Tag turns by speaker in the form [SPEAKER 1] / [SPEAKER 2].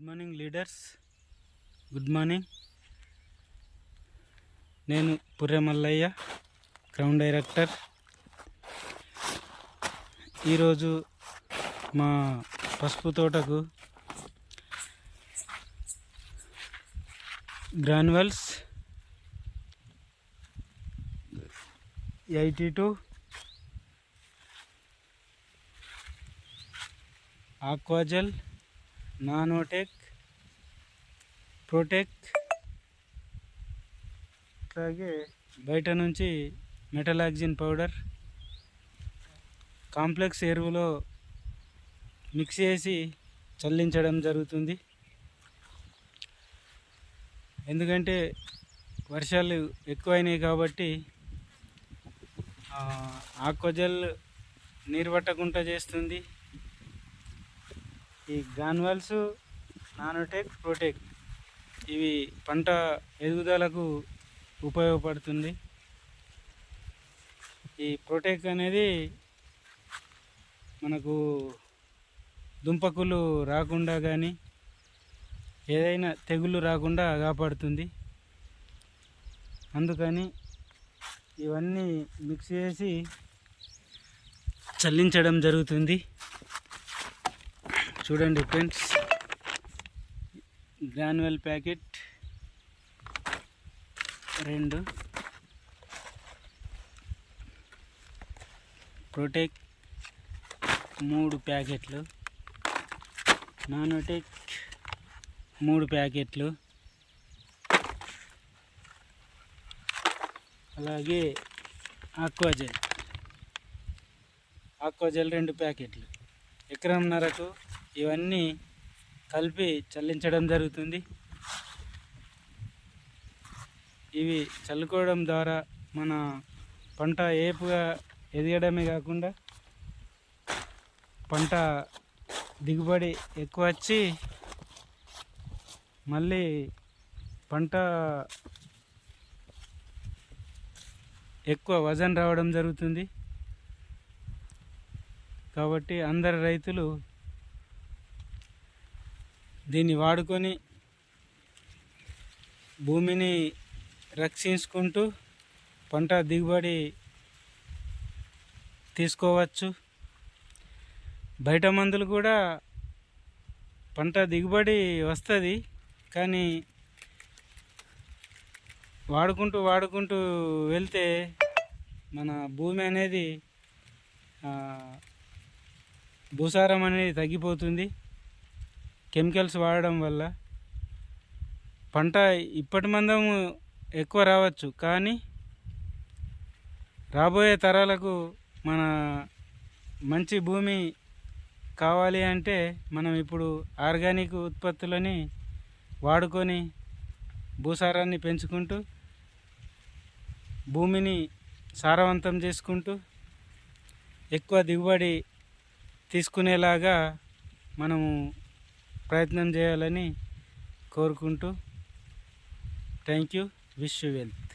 [SPEAKER 1] Good morning leaders, good morning. నేను పుర్రె Mallayya, ground director. ఈరోజు మా పసుపు తోటకు గ్రాన్యువల్స్ 82, ఆక్వాజెల్, నానోటెక్, ప్రోటెక్, అలాగే బయట నుంచి మెటలాక్సిన్ పౌడర్ కాంప్లెక్స్ ఎరువులో మిక్స్ చేసి చల్లించడం జరుగుతుంది. ఎందుకంటే వర్షాలు ఎక్కువైనాయి కాబట్టి ఆక్వాజెల్ నీరు పట్టకుండా చేస్తుంది. ఈ గ్రాన్యువల్స్, నానోటెక్, ప్రోటెక్ ఇవి పంట ఎదుగుదలకు ఉపయోగపడుతుంది. ఈ ప్రోటెక్ అనేది మనకు దుంపకులు రాకుండా కానీ ఏదైనా తెగుళ్ళు రాకుండా కాపాడుతుంది. అందుకని ఇవన్నీ మిక్స్ చేసి చల్లించడం జరుగుతుంది. చూడండి ఫ్రెండ్స్, గ్రాన్యువల్ ప్యాకెట్ 2, ప్రోటెక్ 3 ప్యాకెట్లు, నానోటెక్ 3 ప్యాకెట్లు, అలాగే ఆక్వాజెల్ 2 ప్యాకెట్లు. ఎకరంన్నరకు ఇవన్నీ కలిపి చల్లించడం జరుగుతుంది. ఇవి చల్లుకోవడం ద్వారా మన పంట ఏపుగా ఎదగడమే కాకుండా పంట దిగుబడి ఎక్కువ వచ్చి మళ్ళీ పంట ఎక్కువ వజన్ రావడం జరుగుతుంది. కాబట్టి అందరు రైతులు దీన్ని వాడుకొని భూమిని రక్షించుకుంటూ పంట దిగుబడి తీసుకోవచ్చు. బయట మందులు కూడా పంట దిగుబడి వస్తుంది, కానీ వాడుకుంటూ వెళ్తే మన భూమి అనేది భూసారం అనేది తగ్గిపోతుంది. కెమికల్స్ వాడడం వల్ల పంట ఇప్పటి మందం ఎక్కువ రావచ్చు, కానీ రాబోయే తరాలకు మన మంచి భూమి కావాలి అంటే మనం ఇప్పుడు ఆర్గానిక్ ఉత్పత్తులని వాడుకొని భూసారాన్ని పెంచుకుంటూ భూమిని సారవంతం చేసుకుంటూ ఎక్కువ దిగుబడి తీసుకునేలాగా మనము ప్రయత్నం చేయాలని కోరుకుంటూ thank you. Wish you wealth.